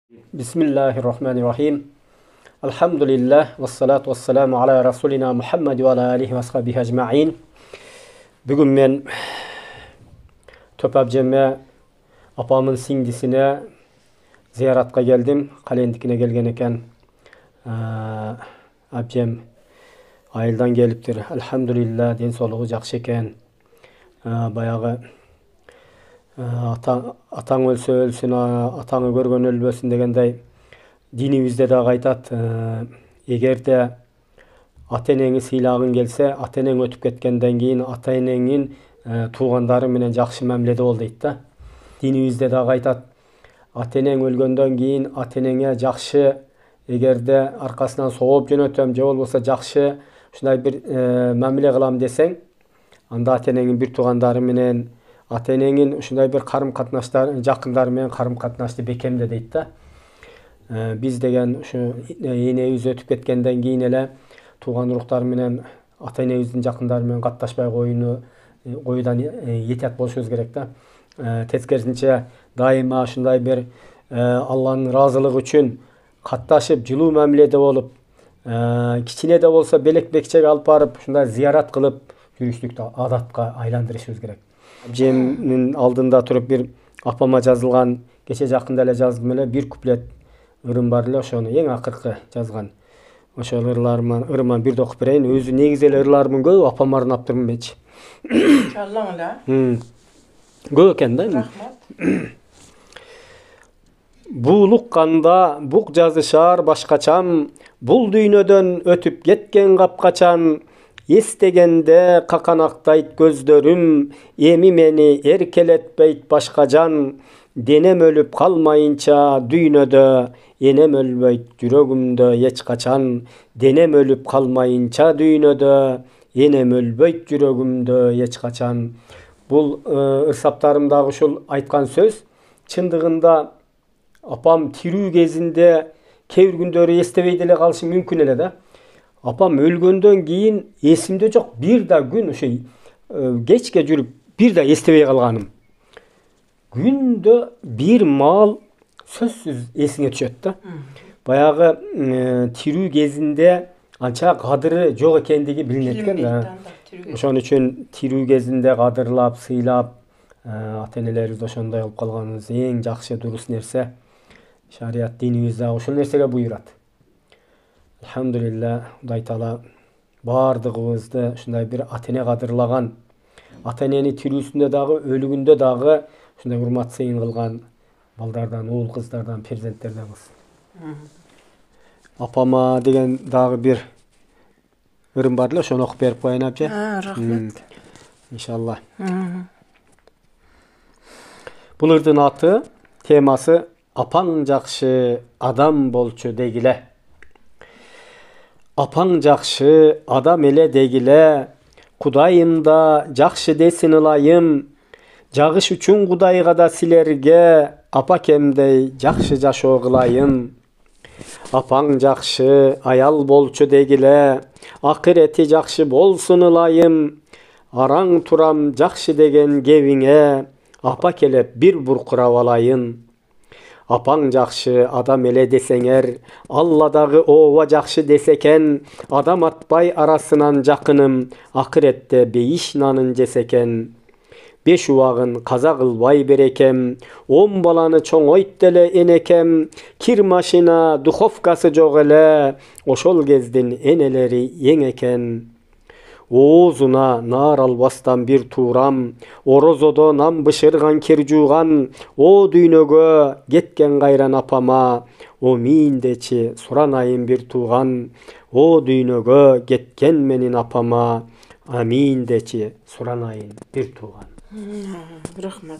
Bismillahirrahmanirrahim. Elhamdülillah ve salatu ve selamu ala Rasulina Muhammed ve ala alihi ve ashabihi ecma'in. Bugün men Töpabjeme apamın singlisine ziyaratga geldim. Kalendikine gelgen eken abjem ayıldan geliptir. Elhamdülillah den soluğu jakşı eken. Bayağı ataң ölsө ölsүн, ataңы көргөн өлбөсүн дегендей динибизде дагы айтат, эгерде ата энеңи сыйлагың келсе, ата энең өтүп кеткенден кийин ата энеңин туугандары менен жакшы мамиледе бол дейт да. Динибизде дагы айтат, ата энең өлгөндөн кийин ата энеңе жакшы, эгерде аркасынан сооп жөнөтөм же болбосо жакшы ушундай бир мамиле кылам десең, анда ата энеңин бир туугандары менен ата энеңин ушундай бир карым-катнаштар, жакындары менен карым-катнашты бекемде дейт да. Биз деген ушу энебиз өтүп кеткенден кийин эле тууган уруктар менен ата энебиздин жакындары менен катташпай коюудан этият болушубуз керек да. Тескерисинче дайыма ушундай бир Алланын ыраазылыгы үчүн катташып, жылуу мамиледе болуп, кичине да болсо белек-бекчеге алып барып, ушундай зыярат кылып жүрүштүктү адатка айландырышыбыз керек. Abjemnin алдында туруп бир апама жазылган, кече жакында эле жаздым эле, бир куплет ырым бар эле, ошону эң акыркы жазган. Ошол ырыман бирди окуп берейин. Өзү негизи эле ырларымын көп апама арнаптырмын бечи. Иншаллах эле. Көп экен да. Рахмат. Буулукканда бук жазышар башкачам, бул дүйнөдөн өтүп кеткен капкачан. Естегенде каканактайт көздөрүм, эми мени эркелетпейт башка жан. Денем өлүп калмайынча дүйнөдө, энем өлбөйт жүрөгүмдө эч качан. Денем өлүп калмайынча дүйнөдө, энем өлбөйт жүрөгүмдө эч качан. Бул ырсаптарымдагы ушул айткан сөз чындыгында апам тирүү кезинде кээ бир күндөрү эстебей деле калышы мүмкүн эле да. Апам өлгөндөн кийин эсимде жок, бир да күн ошо кечке жүрүп бир да эстебей калганым. Күндө бир маал сөзсүз эсиңе түшөт да. Баягы тирүү кезинде анча кадыры жок экендиги билинет экен да. Ошон үчүн тирүү кезинде кадырлап, сыйлап, ата энелерибиз ошондой болуп калганыбыз эң жакшы дурус нерсе. Шарият динибиз дагы ушул нерсеге буйрат. Elhamdülillah, Huday Taala bardığımızda şunday bir atene kadırlagan, ateneni tirүүсүндө дагы, өлүгүндө дагы şunday урмат сыйын кылган балдардан, уул кыздардан, перзенттерден кылсын. Апама деген дагы бир ырым бар эле, ошону окуп берип коеюн апчы. Рахмет. Иншалла. Бул ырдын аты, темасы апаң жакшы адам болчу дегиле. Апаң жакшы адам эле дегиле, Кудайым да жакшы десин ылайым. Жагыш үчүн Кудайга да силерге, апакемдей жакшы жашоо кылайын. Апаң жакшы аял болчу дегиле, акырети жакшы болсун ылайым. Араң турам жакшы деген кебиңе, апа келеп бир буркурап алайын. Апаң жакшы адам эле десеңер, Алла дагы ооба жакшы десекен, адам атпай арасынан жакыным, акыретте бейиш нанын жесекен. 5 убагын каза кылбай берекем, 10 баланы чоңойт деле энекем, кир машина духовкасы жок эле, ошол кездин энелери эң экен. Оозуна нар албастан бир туурам, орозодо нам бышырган кир жууган, о дүйнөгө кеткен кайран апама, о мииндечи суранайын бир тууган, о дүйнөгө кеткен менин апама, амииндечи суранайын бир тууган. Рахмат.